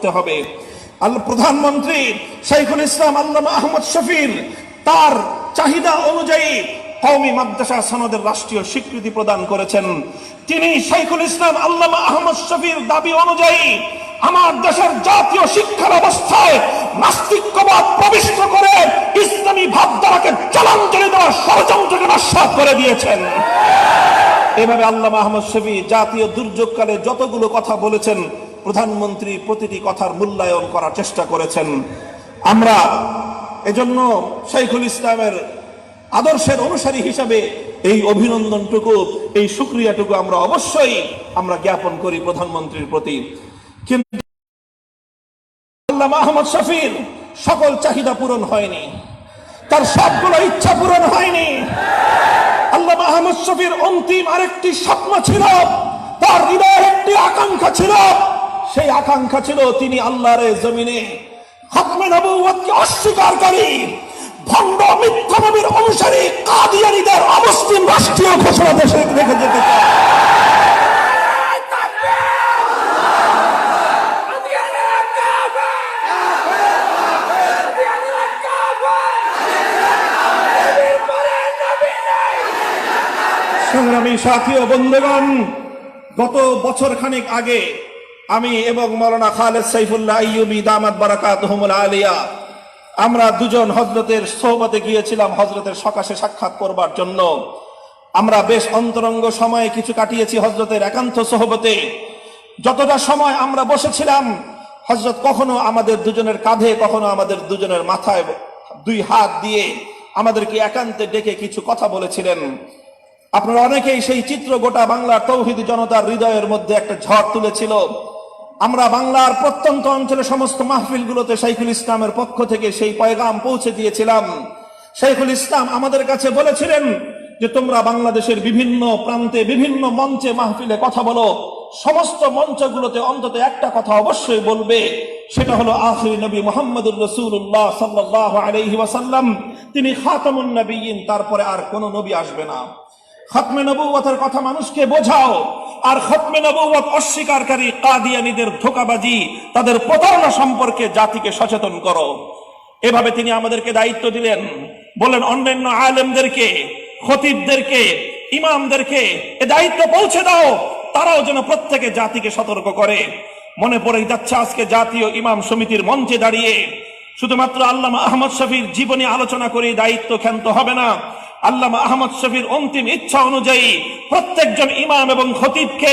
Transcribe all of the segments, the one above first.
করতে হবে। প্রধানমন্ত্রী শাইখুল ইসলাম আল্লামা আহমদ শফির তার চাহিদা অনুযায়ী কওমি মাদ্রাসা সনদের রাষ্ট্রীয় স্বীকৃতি প্রদান করেছেন। তিনি শাইখুল ইসলাম আল্লামা আহমদ শফির দাবি অনুযায়ী আমার দেশের জাতীয় শিক্ষা ব্যবস্থায় নাস্তিক্যবাদ প্রবিষ্ট করে ইসলামী ভাবধারাকে জলাঞ্জলি দেওয়ার ষড়যন্ত্রকে নস্যাৎ করে দিয়েছেন। এভাবে আল্লামা আহমদ শফি জাতীয় দুর্যোগকালে যতগুলো কথা বলেছেন, প্রধানমন্ত্রী প্রতিটি কথার মূল্যায়ন করার চেষ্টা করেছেন। আমরা এজন্য শাইখুল ইসলামের আদর্শের অনুসারী হিসাবে এই অভিনন্দনটুকু, এই শুকরিয়াটুকু আমরা অবশ্যই জ্ঞাপন করি প্রধানমন্ত্রীর প্রতি। কিন্তু আল্লামা আহমদ শফির সকল চাহিদা পূরণ হয়নি, তার সবগুলো ইচ্ছা পূরণ হয়নি। আল্লামা আহমদ শফির অন্তিম আরেকটি স্বপ্ন ছিল, তার হৃদয়ের একটি আকাঙ্ক্ষা ছিল। সেই আকাঙ্ক্ষা ছিল তিনি আল্লাহর জমিনে খতমে নবুয়তকে অস্বীকারী ভণ্ড মিথ্যা নবীর অনুসারী কাদিয়ানীদের অমুসলিম রাষ্ট্রীয় ঘোষণা দেশে রেখে যেতে চান। সংগ্রামী সাথী ও বন্ধুগণ, গত বছর খানিক আগে আমি এবং মাওলানা খালেদ সাইফুল্লাহ আইয়ুবী দামাত বারাকাতুহুমুল আলিয়া আমরা দুজন হযরতের সোহবতে গিয়েছিলাম হযরতের সকাশে সাক্ষাৎ করবার জন্য। আমরা বেশ অন্তরঙ্গ সময় কিছু কাটিয়েছি হযরতের একান্ত সোহবতে। যতটা সময় আমরা বসেছিলাম, হযরত কখনো আমাদের দুজনের কাঁধে, কখনো আমাদের দুজনের মাথায় দুই হাত দিয়ে আমাদেরকে একান্তে ডেকে কিছু কথা বলেছিলেন। আপনারা অনেকেই সেই চিত্র গোটা বাংলার তৌহিদি জনতার হৃদয়ের মধ্যে একটা ঝড় তুলেছিল। আমরা বাংলার প্রত্যন্ত অঞ্চলের সমস্ত মাহফিলগুলোতে শাইখুল ইসলামের পক্ষ থেকে সেই পয়গাম পৌঁছে দিয়েছিলাম। শাইখুল ইসলাম আমাদের কাছে বলেছিলেন যে তোমরা বাংলাদেশের বিভিন্ন প্রান্তে বিভিন্ন মঞ্চে মাহফিলে কথা বলো, সমস্ত মঞ্চগুলোতে অন্তত একটা কথা অবশ্যই বলবে, সেটা হলো আখির নবী মুহাম্মদুর রাসূলুল্লাহ সাল্লাল্লাহু আলাইহি ওয়াসাল্লাম তিনি খাতামুন নবিয়্যিন, তারপরে আর কোনো নবী আসবে না। খতমে নবুয়তের কথা মানুষকে বোঝাও, আর খতমে নবুয়ত অস্বীকারী কাদিয়ানীদের ধোঁকাবাজি, তাদের প্রতারণা সম্পর্কে জাতিকে সচেতন করো। এভাবে তিনি আমাদেরকে দায়িত্ব দিলেন। বলেন অন্যান্য আলেমদেরকে, খতিবদেরকে, ইমামদেরকে এ দায়িত্ব পৌঁছে দাও, তারাও যেন প্রত্যেকে জাতিকে সতর্ক করে। মনে পড়ে যাচ্ছে আজকে জাতীয় ইমাম সমিতির মঞ্চে দাঁড়িয়ে শুধুমাত্র আল্লামা আহমদ শফির জীবনী আলোচনা করে দায়িত্ব ক্ষান্ত হবে না। আল্লামা আহমদ শফির অন্তিম ইচ্ছা অনুযায়ী প্রত্যেকজন ইমাম এবং খতিবকে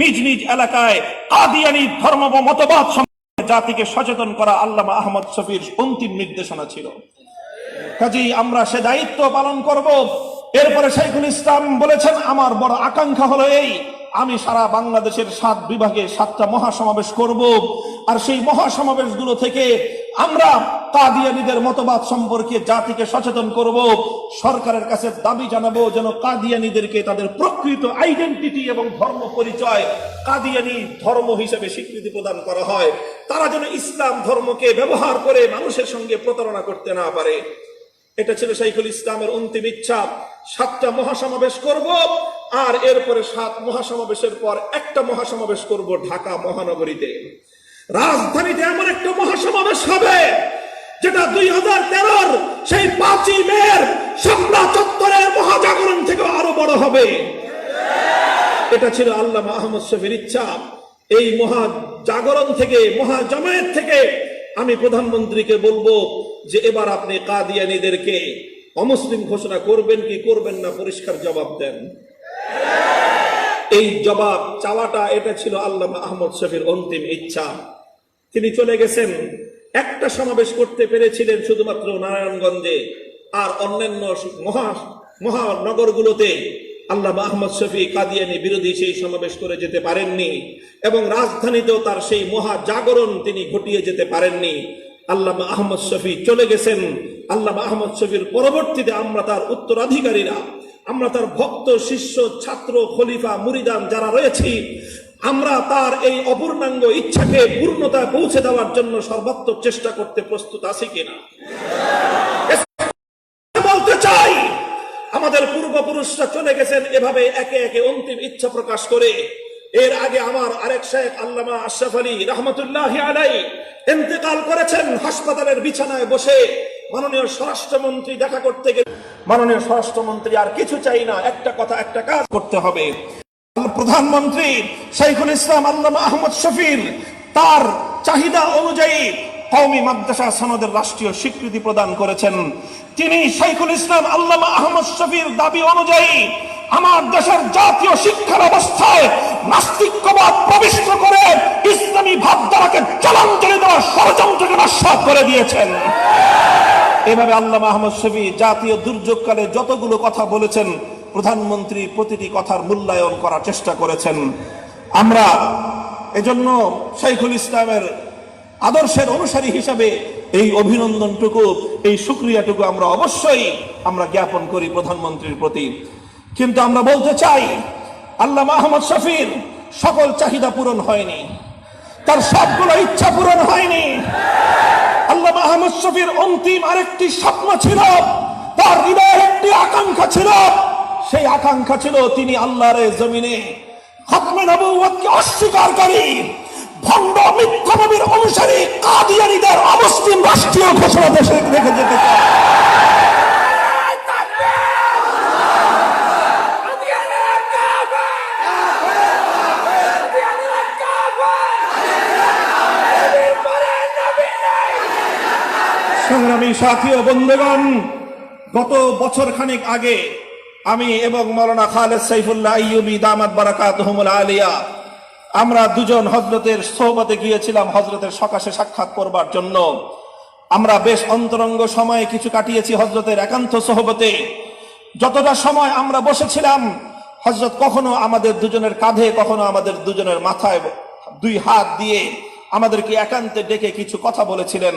নিজ নিজ এলাকায় কাদিয়ানী ধর্ম ও মতবাদ সম্পর্কে জাতিকে সচেতন করা আল্লামা আহমদ শফির অন্তিম নির্দেশনা ছিল। কাজেই আমরা সে দায়িত্ব পালন করব। এরপরে শাইখুল ইসলাম বলেছেন, আমার বড় আকাঙ্ক্ষা হলো এই, আমি সারা বাংলাদেশের 7 বিভাগে 7টা মহাসমাবেশ করব, আর সেই মহাসমাবেশগুলো থেকে আমরা কাদিয়ানীদের মতবাদ সম্পর্কে জাতিকে সচেতন করব। সরকারের কাছে দাবি জানাবো যেন কাদিয়ানীদেরকে তাদের প্রকৃত আইডেন্টিটি এবং ধর্ম পরিচয় কাদিয়ানী ধর্ম হিসেবে স্বীকৃতি প্রদান করা হয়। তারা যেন ইসলাম ধর্মকে ব্যবহার করে মানুষের সঙ্গে প্রতারণা করতে না পারে। এটা ছিল শাইখুল ইসলামের অন্তিম ইচ্ছা। 7টা মহাসমাবেশ করব, আর এরপরে 7 মহাসমাবেশের পর একটা মহাসমাবেশ করব ঢাকা মহানগরীতে। রাজধানীতে এমন একটা মহাসমাবেশ হবে যেটা 2013 সেই 5ই মের শাপলা চত্বরের মহাজাগরণ থেকে আরো বড় হবে। এটা ছিল আল্লামা আহমদ শফির ইচ্ছা। এই মহাজাগরণ থেকে, মহাজমায়েত থেকে আমি প্রধানমন্ত্রীকে বলবো যে এবার আপনি কাদিয়ানীদেরকে অমুসলিম ঘোষণা করবেন কি করবেন না, পরিষ্কার জবাব দেন। এই জবাব চাওয়াটা, এটা ছিল আল্লামা আহমদ শফির অন্তিম ইচ্ছা। তিনি চলে গেছেন। একটা সমাবেশ করতে পেরেছিলেন শুধুমাত্র নারায়ণগঞ্জে, আর অন্যান্য মহানগরগুলোতে আল্লামা আহমদ শফি কাদিয়ানী বিরোধী সেই সমাবেশ করে যেতে পারেননি, এবং রাজধানীতেও তার সেই মহাজাগরণ তিনি ঘটিয়ে যেতে পারেননি। আল্লামা আহমদ শফি চলে গেছেন। আল্লামা আহমদ শফির পরবর্তীতে আমরা তার উত্তরাধিকারীরা, আমরা তার ভক্ত, শিষ্য, ছাত্র, খলিফা, মুরিদান যারা রয়েছি, আমরা তার এই অপূর্ণাঙ্গ ইচ্ছাকে পূর্ণতায় পৌঁছে দেওয়ার জন্য সর্বাত্মক চেষ্টা করতে প্রস্তুত আছি কিনা বলতে চাই। আমাদের পূর্বপুরুষরা চলে গেছেন এভাবে একে একে অন্তিম ইচ্ছা প্রকাশ করে। এর আগে আমার আরেক শেখ আল্লামা আশরাফ আলী রহমতুল্লাহি আলাইহি ইন্তেকাল করেছেন। হাসপাতালের বিছানায় বসে মাননীয় স্বরাষ্ট্রমন্ত্রী দেখা করতে গেলে মাননীয় স্বরাষ্ট্রমন্ত্রী আর কিছু চাই না, একটা কথা একটা কাজ করতে হবে। প্রধানমন্ত্রী শাইখুল ইসলাম আল্লামা আহমদ শফির তার চাহিদা অনুযায়ী কওমি মাদ্রাসা সনদের রাষ্ট্রীয় স্বীকৃতি প্রদান করেছেন। তিনি শাইখুল ইসলাম আল্লামা আহমদ শফির দাবি অনুযায়ী আমার দেশের জাতীয় শিক্ষা ব্যবস্থায় নাস্তিক্যবাদ প্রবিষ্ট করে ইসলামী ভাবধারাকে জলাঞ্জলি দেওয়ার ষড়যন্ত্রকে নস্যাৎ করে দিয়েছেন। এভাবে আল্লামা আহমদ শফি জাতীয় দুর্যোগকালে যতগুলো কথা বলেছেন, প্রধানমন্ত্রী প্রতিটি কথার মূল্যায়ন করার চেষ্টা করেছেন। আমরা এজন্য শাইখুল ইসলামের আদর্শের অনুসারী হিসাবে এই অভিনন্দনটুকু, এই শুকরিয়াটুকু আমরা অবশ্যই জ্ঞাপন করি প্রধানমন্ত্রীর প্রতি। কিন্তু আমরা বলতে চাই, আল্লামা আহমদ শফির সকল চাহিদা পূরণ হয়নি, তার সবগুলো ইচ্ছা পূরণ হয়নি। আল্লামা আহমদ শফির অন্তিম আরেকটি স্বপ্ন ছিল, তার হৃদয়ের একটি আকাঙ্ক্ষা ছিল। সেই আকাঙ্ক্ষা ছিল তিনি আল্লাহর জমিনে খতমে নবুয়তকে অস্বীকারী ভণ্ড মিথ্যা নবীর অনুসারী কাদিয়ানীদের অমুসলিম রাষ্ট্রীয় ঘোষণা দেশে রেখে যেতে চায়। সংগ্রামী সাথী ও বন্ধুগণ, গত বছর খানেক আগে আমি এবং মাওলানা খালেদ সাইফুল্লাহ আইয়ুবী দামাত বারাকাতুহুমুল আলিয়া আমরা দুজন হযরতের সোহবতে গিয়েছিলাম হযরতের সকাশে সাক্ষাৎ করবার জন্য। আমরা বেশ অন্তরঙ্গ সময়ে কিছু কাটিয়েছি হযরতের একান্ত সোহবতে। যতটা সময় আমরা বসেছিলাম, হযরত কখনো আমাদের দুজনের কাঁধে, কখনো আমাদের দুজনের মাথায় দুই হাত দিয়ে আমাদেরকে একান্তে ডেকে কিছু কথা বলেছিলেন।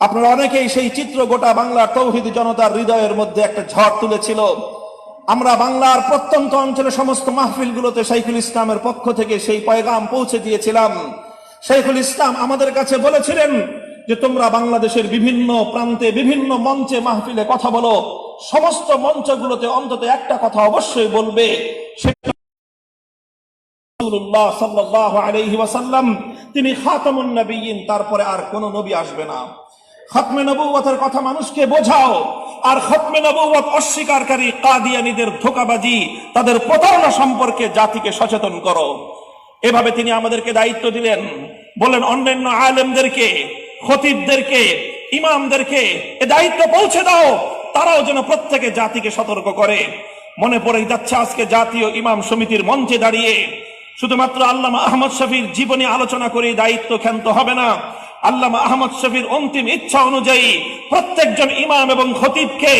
আপনারা অনেকেই সেই চিত্র গোটা বাংলার তৌহিদি জনতার হৃদয়ের মধ্যে একটা ঝড় তুলেছিল। আমরা বাংলার প্রত্যন্ত অঞ্চলে সমস্ত মাহফিলগুলোতে শাইখুল ইসলামের পক্ষ থেকে সেই পয়গাম পৌঁছে দিয়েছিলাম। শাইখুল ইসলাম আমাদের কাছে বলেছিলেন যে তোমরা বাংলাদেশের বিভিন্ন প্রান্তে বিভিন্ন মঞ্চে মাহফিলে কথা বলো, সমস্ত মঞ্চগুলোতে অন্তত একটা কথা অবশ্যই বলবে, সেটা রাসূলুল্লাহ সাল্লাল্লাহু আলাইহি ওয়াসাল্লাম তিনি খাতামুন নবিয়্যিন, তারপরে আর কোন নবী আসবে না। খতমে নবুয়তের কথা মানুষকে বোঝাও, আর খতমে নবুয়ত অস্বীকারী কাদিয়ানীদের ধোঁকাবাজি, তাদের প্রতারণা সম্পর্কে জাতিকে সচেতন করো। এভাবে তিনি আমাদেরকে দায়িত্ব দিলেন। বলেন অন্যান্য আলেমদেরকে, খতিবদেরকে, ইমামদেরকে এ দায়িত্ব পৌঁছে দাও, তারাও যেন প্রত্যেকে জাতিকে সতর্ক করে। মনে পড়ে যাচ্ছে আজকে জাতীয় ইমাম সমিতির মঞ্চে দাঁড়িয়ে শুধুমাত্র আল্লামা আহমদ শফির জীবনী আলোচনা করে দায়িত্ব ক্ষান্ত হবে না। আল্লামা আহমদ শফির অন্তিম ইচ্ছা অনুযায়ী প্রত্যেকজন ইমাম এবং খতিবকে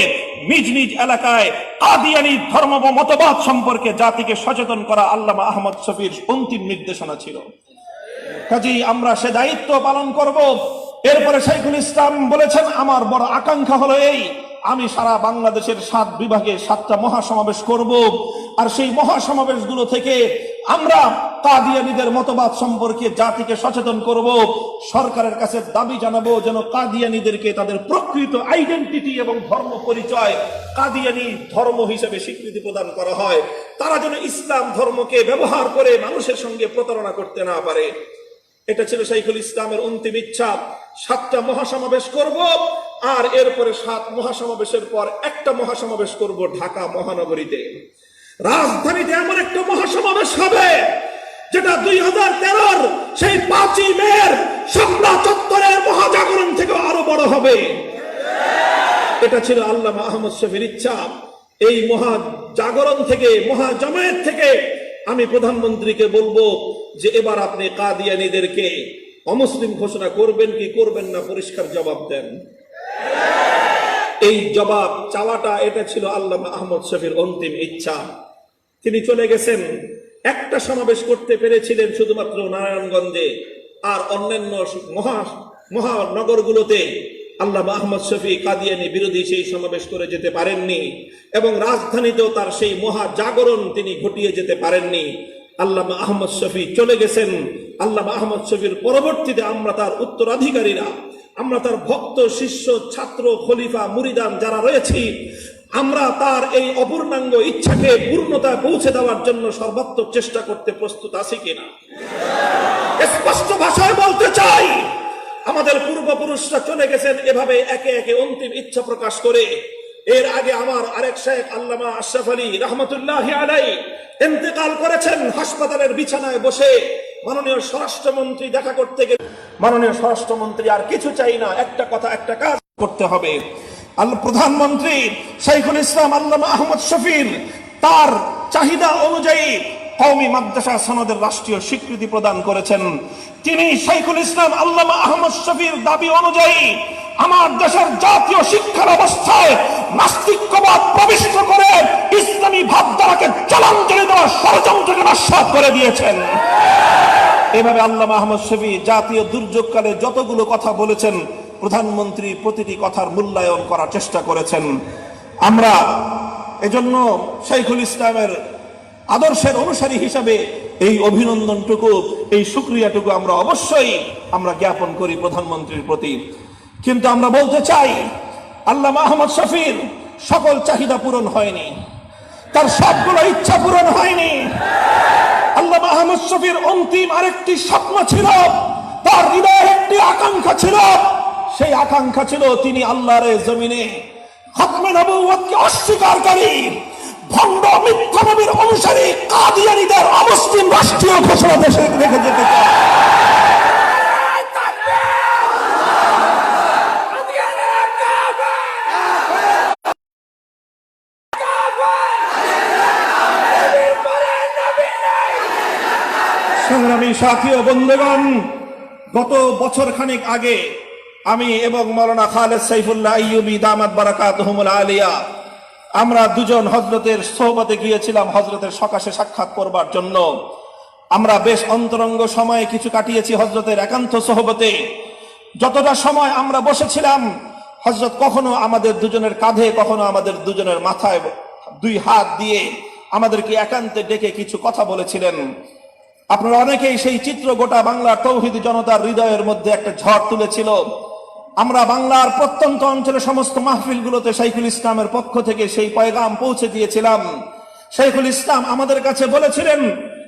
নিজ নিজ এলাকায় কাদিয়ানী ধর্ম ও মতবাদ সম্পর্কে জাতিকে সচেতন করা আল্লামা আহমদ শফির অন্তিম নির্দেশনা ছিল। কাজেই আমরা সে দায়িত্ব পালন করব। এরপরে শাইখুল ইসলাম বলেছেন, আমার বড় আকাঙ্ক্ষা হলো এই, আমি সারা বাংলাদেশের 7 বিভাগে 7টা মহাসমাবেশ করব, আর সেই মহাসমাবেশগুলো থেকে আমরা কাদিয়ানীদের মতবাদ সম্পর্কে জাতিকে সচেতন করব। সরকারের কাছে দাবি জানাবো যেন কাদিয়ানীদেরকে তাদের প্রকৃত আইডেন্টিটি এবং ধর্ম পরিচয় কাদিয়ানী ধর্ম হিসেবে স্বীকৃতি প্রদান করা হয়। তারা যেন ইসলাম ধর্মকে ব্যবহার করে মানুষের সঙ্গে প্রতারণা করতে না পারে। এটা ছিল শাইখুল ইসলামের অন্তিম ইচ্ছা। 7টা মহাসমাবেশ করব, আর এরপরে 7 মহাসমাবেশের পর একটা মহাসমাবেশ করব ঢাকা মহানগরীতে। রাজধানীতে এমন একটা মহাসমাবেশ হবে যেটা 2013-র সেই 5ই মের শাপলা চত্বরের মহাজাগরণ থেকে আরো বড় হবে। এটা ছিল আল্লামা আহমদ শফির ইচ্ছা। এই মহাজাগরণ থেকে, মহাজমায়েত থেকে আমি প্রধানমন্ত্রীকে বলবো যে এবার আপনি কাদিয়ানীদেরকে অমুসলিম ঘোষণা করবেন কি করবেন না, পরিষ্কার জবাব দেন। এই জবাব চাওয়াটা, এটা ছিল আল্লামা আহমদ শফির অন্তিম ইচ্ছা। তিনি চলে গেছেন। একটা সমাবেশ করতে পেরেছিলেন শুধুমাত্র নারায়ণগঞ্জে, আর অন্যান্য মহানগরগুলোতে আল্লামা আহমদ শফি কাদিয়ানী বিরোধী সেই সমাবেশ করে যেতে পারেননি, এবং রাজধানীতেও তার সেই মহাজাগরণ তিনি ঘটিয়ে যেতে পারেননি। আল্লামা আহমদ শফি চলে গেছেন। আল্লামা আহমদ শফির পরবর্তীতে আমরা তার উত্তরাধিকারীরা, আমরা তার ভক্ত, শিষ্য, ছাত্র, খলিফা, মুরিদান যারা রয়েছি, আমরা তার এই অপূর্ণাঙ্গ ইচ্ছাকে পূর্ণতায় পৌঁছে দেওয়ার জন্য সর্বাত্মক চেষ্টা করতে প্রস্তুত আছি কিনা? স্পষ্ট ভাষায় বলতে চাই, আমাদের পূর্বপুরুষরা চলে গেছেন এভাবে একে একে অন্তিম ইচ্ছা প্রকাশ করে। এর আগে আমার আরেক শেখ আল্লামা আশরাফ আলী রহমতুল্লাহি আলাইহি ইন্তেকাল করেছেন হাসপাতালের বিছানায় বসে। মাননীয় স্বরাষ্ট্রমন্ত্রী দেখা করতে গেলে মাননীয় স্বরাষ্ট্রমন্ত্রী আর কিছু চাই না, একটা কথা একটা কাজ করতে হবে। প্রধানমন্ত্রী শাইখুল ইসলাম আল্লামা আহমদ শফির তার চাহিদা অনুযায়ী কওমি মাদ্রাসা সনদের রাষ্ট্রীয় স্বীকৃতি প্রদান করেছেন। তিনি শাইখুল ইসলাম আল্লামা আহমদ শফির দাবি অনুযায়ী আমার দেশের জাতীয় শিক্ষার অবস্থায় নাস্তিক্যবাদ প্রবিষ্ট করে ইসলামী ভাবধারাকে জলাঞ্জলি দেওয়ার ষড়যন্ত্রকে নস্যাৎ করে দিয়েছেন। এভাবে আল্লামা আহমদ শফি জাতীয় দুর্যোগকালে যতগুলো কথা বলেছেন, প্রধানমন্ত্রী প্রতিটি কথার মূল্যায়ন করার চেষ্টা করেছেন। আমরা এজন্য শাইখুল ইসলামের আদর্শের অনুসারী হিসাবে এই অভিনন্দনটুকু, এই শুকরিয়াটুকু আমরা অবশ্যই জ্ঞাপন করি প্রধানমন্ত্রীর প্রতি। কিন্তু আমরা বলতে চাই, আল্লামা আহমদ শফির সকল চাহিদা পূরণ হয়নি, তার সবগুলো ইচ্ছা পূরণ হয়নি। আল্লামা আহমদ শফির অন্তিম আরেকটি স্বপ্ন ছিল, তার হৃদয়ের একটি আকাঙ্ক্ষা ছিল। সেই আকাঙ্ক্ষা ছিল তিনি আল্লাহর জমিনে খতমে নবুয়তকে অস্বীকারী ভণ্ড মিথ্যা নবীর অনুসারী কাদিয়ানীদের অমুসলিম রাষ্ট্রীয় ঘোষণা দেশে রেখে যেতে চায়। সংগ্রামী সাথী ও বন্ধুগণ, গত বছর খানিক আগে আমি এবং মাওলানা খালেদ সাইফুল্লাহ আইয়ুবী দামাত বারাকাতুহুমুল আলিয়া আমরা দুজন হযরতের সোহবতে গিয়েছিলাম হযরতের সকাশে সাক্ষাৎ করবার জন্য। আমরা বেশ অন্তরঙ্গ সময়ে কিছু কাটিয়েছি হযরতের একান্ত সোহবতে। যতটা সময় আমরা বসেছিলাম, হযরত কখনো আমাদের দুজনের কাঁধে, কখনো আমাদের দুজনের মাথায় দুই হাত দিয়ে আমাদেরকে একান্তে ডেকে কিছু কথা বলেছিলেন। আপনারা অনেকেই সেই চিত্র গোটা বাংলার তৌহিদি জনতার হৃদয়ের মধ্যে একটা ঝড় তুলেছিল। আমরা বাংলার প্রত্যন্ত অঞ্চলের সমস্ত মাহফিলগুলোতে শাইখুল ইসলামের পক্ষ থেকে সেই পয়গাম পৌঁছে দিয়েছিলাম। শাইখুল ইসলাম আমাদের কাছে বলেছিলেন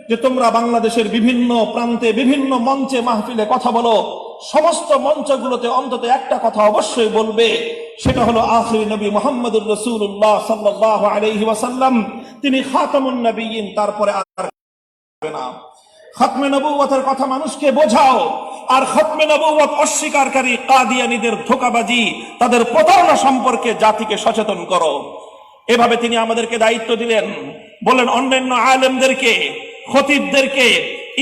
যে তোমরা বাংলাদেশের বিভিন্ন প্রান্তে বিভিন্ন মঞ্চে মাহফিলে কথা বলো, সমস্ত মঞ্চগুলোতে অন্তত একটা কথা অবশ্যই বলবে, সেটা হলো আখির নবী মুহাম্মদুর রাসূলুল্লাহ সাল্লাল্লাহু আলাইহি ওয়াসাল্লাম তিনি খাতামুন নবিয়্যিন, তারপরে আর হবে না। খতমে নবুয়তের কথা মানুষকে বোঝাও, আর খতমে নবুয়ত অস্বীকারী কাদিয়ানীদের ধোঁকাবাজি, তাদের প্রতারণা সম্পর্কে জাতিকে সচেতন করো। এভাবে তিনি আমাদেরকে দায়িত্ব দিলেন, বলেন অন্যান্য আলেমদেরকে, খতিবদেরকে,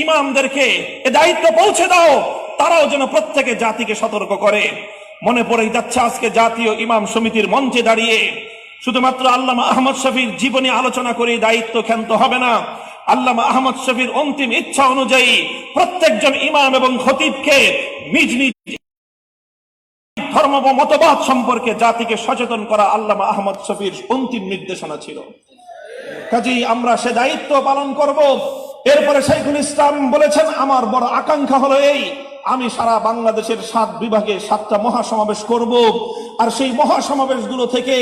ইমামদেরকে এ দায়িত্ব পৌঁছে দাও, তারাও যেন প্রত্যেকে জাতিকে সতর্ক করে। মনে পড়ে যাচ্ছে আজকে জাতীয় ইমাম সমিতির মঞ্চে দাঁড়িয়ে শুধুমাত্র আল্লামা আহমদ শফির জীবনী আলোচনা করে দায়িত্ব ক্ষান্ত হবে না। আল্লামা আহমদ শফির অন্তিম ইচ্ছা অনুযায়ী প্রত্যেকজন ইমাম এবং খতিবকে নিজ নিজ ধর্ম ও মতবাদ সম্পর্কে জাতিকে সচেতন করা আল্লামা আহমদ শফির অন্তিম নির্দেশনা ছিল। কাজেই আমরা সে দায়িত্ব পালন করব। এরপরে শাইখুল ইসলাম বলেছেন, আমার বড় আকাঙ্ক্ষা হলো এই, আমি সারা বাংলাদেশের 7 বিভাগে 7টা মহাসমাবেশ করব, আর সেই মহাসমাবেশগুলো থেকে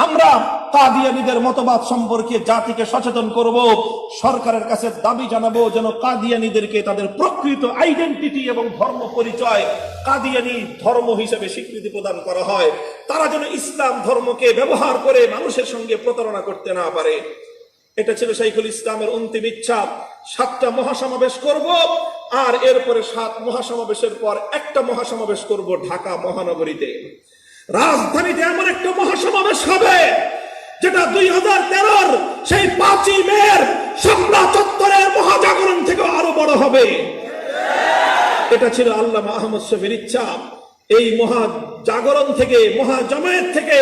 আমরা কাদিয়ানীদের মতবাদ সম্পর্কে জাতিকে সচেতন করব। সরকারের কাছে দাবি জানাবো যেন কাদিয়ানীদেরকে তাদের প্রকৃত আইডেন্টিটি এবং ধর্ম পরিচয় কাদিয়ানী ধর্ম হিসেবে স্বীকৃতি প্রদান করা হয়। তারা যেন ইসলাম ধর্মকে ব্যবহার করে মানুষের সঙ্গে প্রতারণা করতে না পারে। এটা ছিল শাইখুল ইসলামের অন্তিম ইচ্ছা। 7টা মহাসমাবেশ করব, আর এরপরে 7 মহাসমাবেশের পর একটা মহাসমাবেশ করব ঢাকা মহানগরীতে। রাজধানীতে এমন একটা মহাসমাবেশ হবে যেটা 2013-র সেই 5ই মের শাপলা চত্বরের মহাজাগরণ থেকে আরো বড় হবে। এটা ছিল আল্লামা আহমদ শফির ইচ্ছা। এই মহাজাগরণ থেকে, মহাজমায়েত থেকে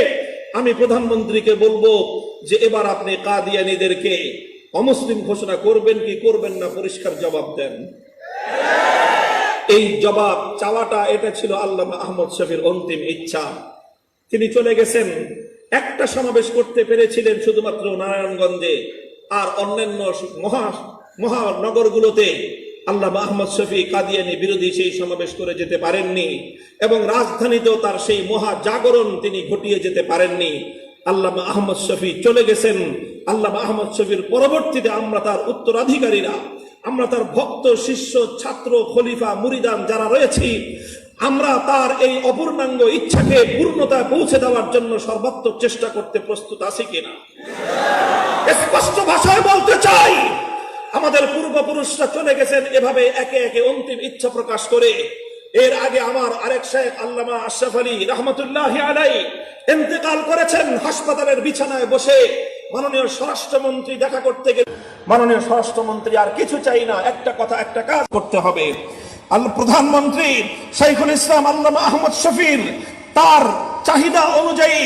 আমি প্রধানমন্ত্রীকে বলবো যে এবার আপনি কাদিয়ানীদেরকে অমুসলিম ঘোষণা করবেন কি করবেন না, পরিষ্কার জবাব দেন। এই জবাব চাওয়াটা, এটা ছিল আল্লামা আহমদ শফির অন্তিম ইচ্ছা। তিনি চলে গেছেন। একটা সমাবেশ করতে পেরেছিলেন শুধুমাত্র নারায়ণগঞ্জে, আর অন্যান্য মহানগরগুলোতে আল্লামা আহমদ শফি কাদিয়ানী বিরোধী সেই সমাবেশ করে যেতে পারেননি, এবং রাজধানীতেও তার সেই মহাজাগরণ তিনি ঘটিয়ে যেতে পারেননি। আল্লামা আহমদ শফি চলে গেছেন। আল্লামা আহমদ শফির পরবর্তীতে আমরা তার উত্তরাধিকারীরা, আমরা তার ভক্ত, শিষ্য, ছাত্র, খলিফা, মুরিদান যারা রয়েছি, আমরা তার এই অপূর্ণাঙ্গ ইচ্ছাকে পূর্ণতায় পৌঁছে দেওয়ার জন্য সর্বাত্মক চেষ্টা করতে প্রস্তুত আছি কিনা? স্পষ্ট ভাষায় বলতে চাই, আমাদের পূর্বপুরুষরা চলে গেছেন এভাবে একে একে অন্তিম ইচ্ছা প্রকাশ করে। এর আগে আমার আরেক শেখ আল্লামা আশরাফ আলী রহমতুল্লাহি আলাইহি ইন্তেকাল করেছেন হাসপাতালের বিছানায় বসে। মাননীয় স্বরাষ্ট্রমন্ত্রী দেখা করতে গেলে মাননীয় স্বরাষ্ট্রমন্ত্রী আর কিছু চাই না, একটা কথা একটা কাজ করতে হবে। প্রধানমন্ত্রী শাইখুল ইসলাম আল্লামা আহমদ শফির তার চাহিদা অনুযায়ী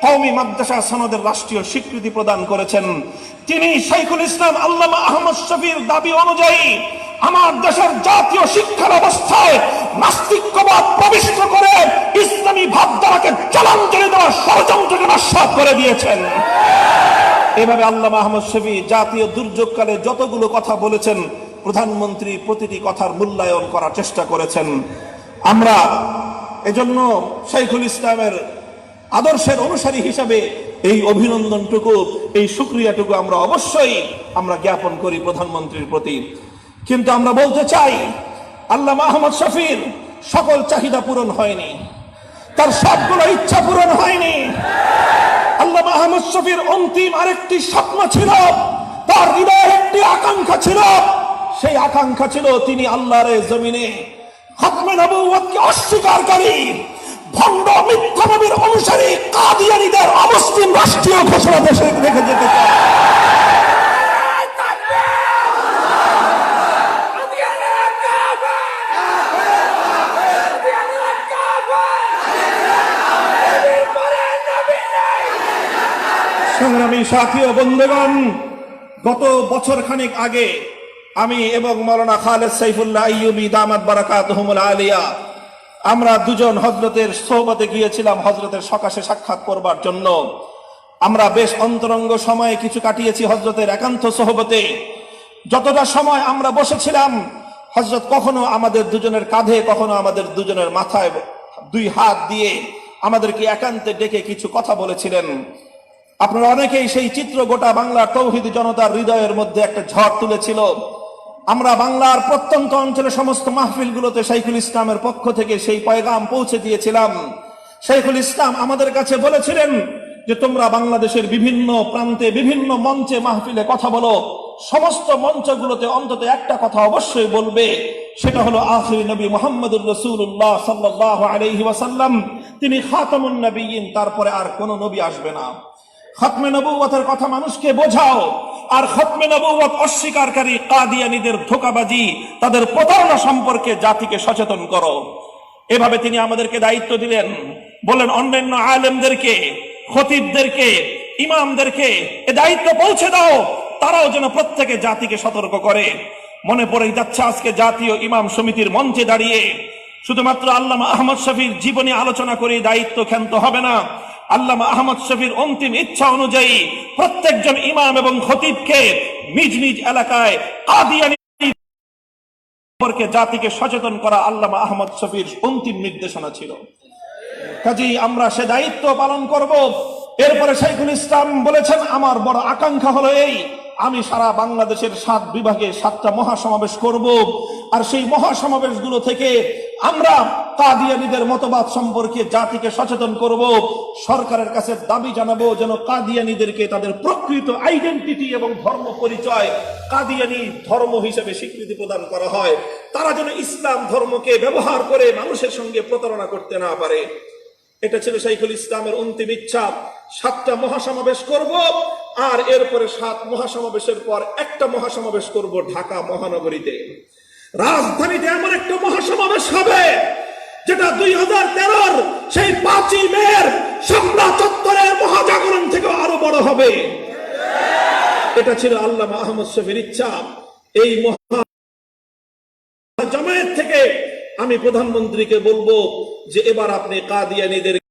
কওমি মাদ্রাসা সনদের রাষ্ট্রীয় স্বীকৃতি প্রদান করেছেন। তিনি শাইখুল ইসলাম আল্লামা আহমদ শফির দাবি অনুযায়ী আমার দেশের জাতীয় শিক্ষা ব্যবস্থায় নাস্তিক্যবাদ প্রবিষ্ট করে ইসলামী ভাবধারাকে জলাঞ্জলি দেওয়ার ষড়যন্ত্রকে নস্যাৎ করে দিয়েছেন। এভাবে আল্লামা আহমদ শফি জাতীয় দুর্যোগকালে যতগুলো কথা বলেছেন, প্রধানমন্ত্রী প্রতিটি কথার মূল্যায়ন করার চেষ্টা করেছেন। আমরা এজন্য শাইখুল ইসলামের আদর্শের অনুসারী হিসাবে এই অভিনন্দনটুকু, এই শুকরিয়াটুকু আমরা অবশ্যই জ্ঞাপন করি প্রধানমন্ত্রীর প্রতি। কিন্তু আমরা বলতে চাই, আল্লামা আহমদ শফির সকল চাহিদা পূরণ হয়নি, তার সবগুলো ইচ্ছা পূরণ হয়নি। আল্লামা আহমদ শফির অন্তিম আরেকটি স্বপ্ন ছিল, তার হৃদয়ের একটি আকাঙ্ক্ষা ছিল। সেই আকাঙ্ক্ষা ছিল তিনি আল্লাহর জমিনে খতমে নবুয়তকে অস্বীকারী ভণ্ড মিথ্যা নবীর অনুসারী কাদিয়ানীদের অমুসলিম রাষ্ট্রীয় ঘোষণা দেশে রেখে যেতে চান। সংগ্রামী সাথী ও বন্ধুগণ, গত বছর খানেক আগে আমি এবং মাওলানা খালেদ সাইফুল্লাহ আইয়ুবী দামাত বারাকাতুহুমুল আলিয়া আমরা দুজন হযরতের সোহবতে গিয়েছিলাম হযরতের সকাশে সাক্ষাৎ করবার জন্য। আমরা বেশ অন্তরঙ্গ সময় কিছু কাটিয়েছি হযরতের একান্ত সোহবতে। যতটা সময় আমরা বসেছিলাম, হযরত কখনো আমাদের দুজনের কাঁধে, কখনো আমাদের দুজনের মাথায় দুই হাত দিয়ে আমাদেরকে একান্তে ডেকে কিছু কথা বলেছিলেন। আপনারা অনেকেই সেই চিত্র গোটা বাংলার তৌহিদি জনতার হৃদয়ের মধ্যে একটা ঝড় তুলেছিল। আমরা বাংলার প্রত্যন্ত অঞ্চলের সমস্ত মাহফিলগুলোতে শাইখুল ইসলামের পক্ষ থেকে সেই পয়গাম পৌঁছে দিয়েছিলাম। শাইখুল ইসলাম আমাদের কাছে বলেছিলেন যে তোমরা বাংলাদেশের বিভিন্ন প্রান্তে বিভিন্ন মঞ্চে মাহফিলে কথা বলো, সমস্ত মঞ্চগুলোতে অন্তত একটা কথা অবশ্যই বলবে, সেটা হলো আখির নবী মুহাম্মদুর রাসূলুল্লাহ সাল্লাল্লাহু আলাইহি ওয়াসাল্লাম তিনি খাতামুন নবিয়্যিন, তারপরে আর কোন নবী আসবে না। খতমে নবুয়তের কথা মানুষকে বোঝাও, আর খতমে নবুয়ত অস্বীকারী কাদিয়ানীদের ধোঁকাবাজি, তাদের প্রতারণা সম্পর্কে জাতিকে সচেতন করো। এভাবে তিনি আমাদেরকে দায়িত্ব দিলেন, বলেন অন্যান্য আলেমদেরকে, খতিবদেরকে, ইমামদেরকে এ দায়িত্ব পৌঁছে দাও, তারাও যেন প্রত্যেকে জাতিকে সতর্ক করে। মনে পড়ে যাচ্ছে আজকে জাতীয় ইমাম সমিতির মঞ্চে দাঁড়িয়ে শুধুমাত্র আল্লামা আহমদ শফির জীবনী আলোচনা করে দায়িত্ব ক্ষান্ত হবে না। আল্লামা আহমদ শফির অন্তিম ইচ্ছা অনুযায়ী প্রত্যেকজন ইমাম এবং খতিবকে নিজ নিজ এলাকায় কাদিয়ানী সম্পর্কে জাতিকে সচেতন করা আল্লামা আহমদ শফির অন্তিম নির্দেশনা ছিল। কাজেই আমরা সে দায়িত্ব পালন করব। এরপরে শাইখুল ইসলাম বলেছেন, আমার বড় আকাঙ্ক্ষা হলো এই, আমি সারা বাংলাদেশের 7 বিভাগে 7টা মহাসমাবেশ করব, আর সেই মহাসমাবেশগুলো থেকে আমরা কাদিয়ানীদের মতবাদ সম্পর্কে জাতিকে সচেতন করব। সরকারের কাছে দাবি জানাবো যেন কাদিয়ানীদেরকে তাদের প্রকৃত আইডেন্টিটি এবং ধর্ম পরিচয় কাদিয়ানী ধর্ম হিসেবে স্বীকৃতি প্রদান করা হয়। তারা যেন ইসলাম ধর্মকে ব্যবহার করে মানুষের সঙ্গে প্রতারণা করতে না পারে। এটা ছিল শাইখুল ইসলামের অন্তিম ইচ্ছা। 7টা মহাসমাবেশ করব, আর এরপরে 7 মহাসমাবেশের পর একটা মহাসমাবেশ করব ঢাকা মহানগরীতে। রাজধানীতে এমন একটা মহাসমাবেশ হবে যেটা 2013 সেই 5ই মের শাপলা চত্বরের মহাজাগরণ থেকে আরো বড় হবে। এটা ছিল আল্লামা আহমদ শফির ইচ্ছা। এই জামায়াত থেকে আমি প্রধানমন্ত্রীকে বলবো যে এবার আপনি কাদিয়ানীদের